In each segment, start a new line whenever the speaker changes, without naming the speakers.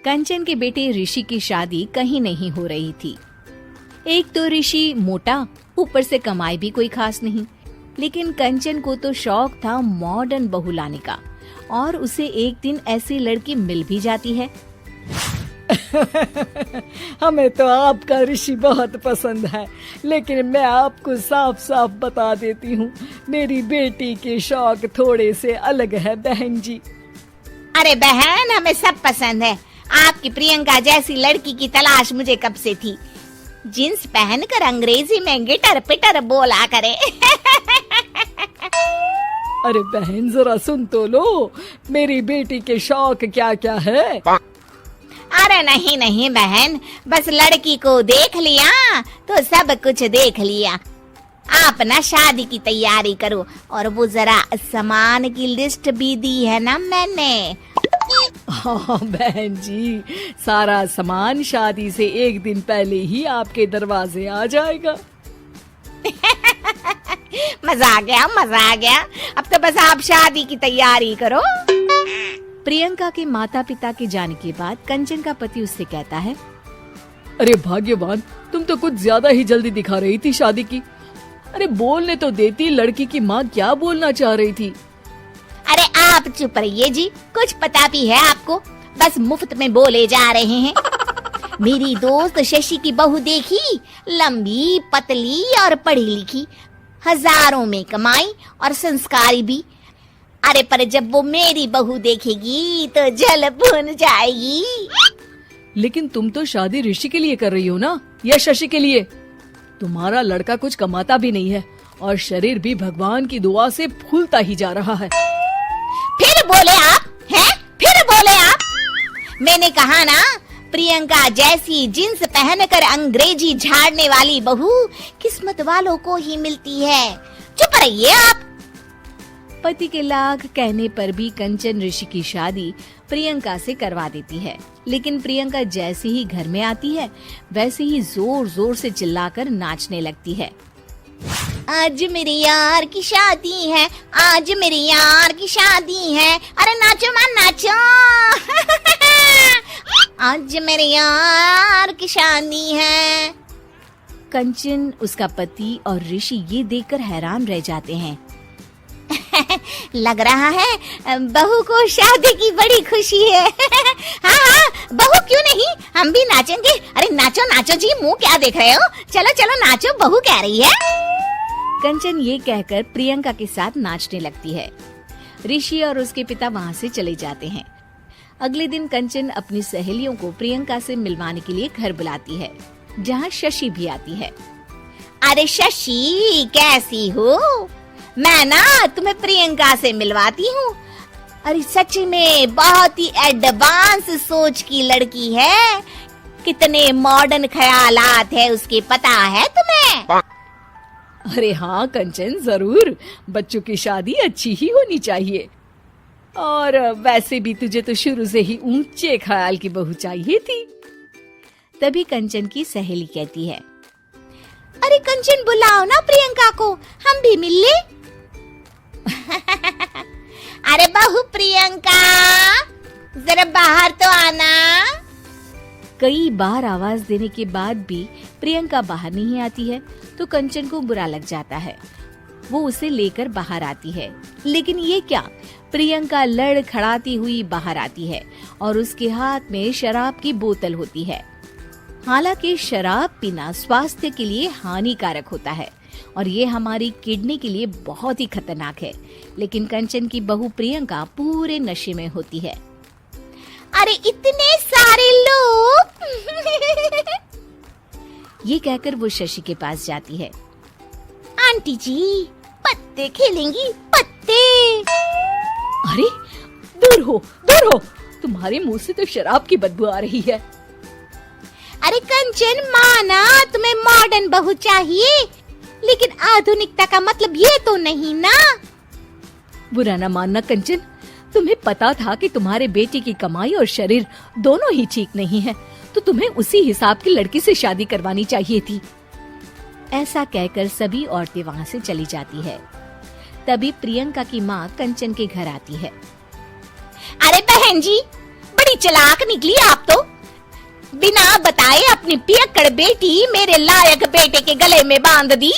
कंचन के बेटे ऋषि की शादी कहीं नहीं हो रही थी। एक तो ऋषि मोटा, ऊपर से कमाई भी कोई खास नहीं। लेकिन कंचन को तो शौक था मॉडर्न बहू लाने का, और उसे एक दिन ऐसी लड़की मिल भी जाती है।
हमें तो आपका ऋषि बहुत पसंद है, लेकिन मैं आपको साफ साफ बता देती हूँ, मेरी बेटी के शौक थोड़े से अलग है बहन जी।
अरे बहन, हमें सब पसंद है। आपकी प्रियंका जैसी लड़की की तलाश मुझे कब से थी। जींस पहनकर अंग्रेजी में गिटर पिटर बोला करे।
अरे बहन जरा सुन तो लो, मेरी बेटी के शौक क्या क्या है।
अरे नहीं नहीं बहन, बस लड़की को देख लिया तो सब कुछ देख लिया। आप ना शादी की तैयारी करो, और वो जरा सामान की लिस्ट भी दी है ना मैंने।
हाँ बहन जी, सारा सामान शादी से एक दिन पहले ही आपके दरवाजे आ जाएगा।
मजा आ गया, मजा आ गया। अब तो बस आप शादी की तैयारी करो।
प्रियंका के माता पिता के जाने के बाद कंचन का पति उससे कहता है,
अरे भाग्यवान, तुम तो कुछ ज्यादा ही जल्दी दिखा रही थी शादी की। अरे बोलने तो देती, लड़की की माँ क्या बोलना चाह रही थी।
अरे आप चुप रहिए जी, कुछ पता भी है आपको, बस मुफ्त में बोले जा रहे हैं। मेरी दोस्त शशि की बहू देखी, लंबी पतली और पढ़ी लिखी, हजारों में कमाई और संस्कारी भी। अरे पर जब वो मेरी बहू देखेगी तो जल भुन जाएगी।
लेकिन तुम तो शादी ऋषि के लिए कर रही हो ना, या शशि के लिए? तुम्हारा लड़का कुछ कमाता भी नहीं है, और शरीर भी भगवान की दुआ से फूलता ही जा रहा है।
फिर बोले आप हैं? फिर बोले आप? मैंने कहा ना, प्रियंका जैसी जींस पहनकर अंग्रेजी झाड़ने वाली बहू किस्मत वालों को ही मिलती है। चुप रहिए आप।
पति के लाख कहने पर भी कंचन ऋषि की शादी प्रियंका से करवा देती है। लेकिन प्रियंका जैसे ही घर में आती है, वैसे ही जोर जोर से चिल्लाकर नाचने लगती है।
आज मेरे यार की शादी है, आज मेरे यार की शादी है। अरे नाचो मां नाचो। आज मेरे यार की शादी है।
कंचन, उसका पति और ऋषि ये देखकर हैरान रह जाते हैं।
लग रहा है बहू को शादी की बड़ी खुशी है। हाँ हाँ, बहू क्यों नहीं, हम भी नाचेंगे। अरे नाचो नाचो जी, मुंह क्या देख रहे हो, चलो चलो नाचो, बहू कह रही है।
कंचन ये कहकर प्रियंका के साथ नाचने लगती है। ऋषि और उसके पिता वहाँ से चले जाते हैं। अगले दिन कंचन अपनी सहेलियों को प्रियंका से मिलवाने के लिए घर बुलाती है, जहाँ शशि भी आती है।
अरे शशि, कैसी हो? मैं ना तुम्हें प्रियंका से मिलवाती हूँ। अरे सच में बहुत ही एडवांस सोच की लड़की है। कितने मॉडर्न ख्यालात है उसके, पता है तुम्हें?
अरे हाँ कंचन, जरूर। बच्चों की शादी अच्छी ही होनी चाहिए, और वैसे भी तुझे तो शुरू से ही ऊंचे ख्याल की बहू चाहिए थी।
तभी कंचन की सहेली कहती है,
अरे कंचन, बुलाओ ना प्रियंका को, हम भी मिल ले। अरे बहू प्रियंका, जरा बाहर तो आना।
कई बार आवाज देने के बाद भी प्रियंका बाहर नहीं आती है, तो कंचन को बुरा लग जाता है। वो उसे लेकर बाहर आती है, लेकिन ये क्या, प्रियंका लड़खड़ाती हुई बाहर आती है और उसके हाथ में शराब की बोतल होती है। हालांकि शराब पीना स्वास्थ्य के लिए हानिकारक होता है, और ये हमारी किडनी के लिए बहुत ही खतरनाक है। लेकिन कंचन की बहू प्रियंका पूरे नशे में होती है।
अरे इतने सारे लोग।
ये कहकर वो शशि के पास जाती है।
आंटी जी, पत्ते खेलेंगी, पत्ते।
अरे दूर हो, दूर हो, तुम्हारे मुंह से तो शराब की बदबू आ रही है।
अरे कंचन, माना तुम्हें मॉडर्न बहू चाहिए, लेकिन आधुनिकता का मतलब ये तो नहीं ना।
बुरा न मानना कंचन, तुम्हें पता था कि तुम्हारे बेटे की कमाई और शरीर दोनों ही ठीक नहीं है, तो तुम्हें उसी हिसाब की लड़की से शादी करवानी चाहिए थी।
ऐसा कहकर सभी औरतें वहाँ से चली जाती है। तभी प्रियंका की माँ कंचन के घर आती है।
अरे बहन जी, बड़ी बड़ी चालाक निकली आप तो। बिना बताए अपनी पियक्कड़ बेटी मेरे लायक बेटे के गले में बांध दी।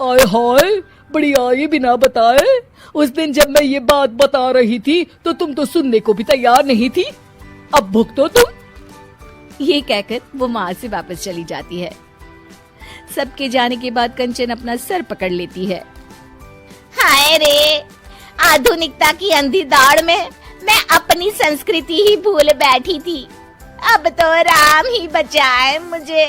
आय हाय, बड़ी आई बिना बताए। उस दिन जब मैं ये बात बता रही थी तो तुम तो सुनने को भी तैयार नहीं थी। अब भुगतो तुम।
ये कहकर वो वहां से वापस चली जाती है। सबके जाने के बाद कंचन अपना सर पकड़ लेती है।
हाय रे, आधुनिकता की अंधी दौड़ में मैं अपनी संस्कृति ही भूल बैठी थी। अब तो राम ही बचाए मुझे।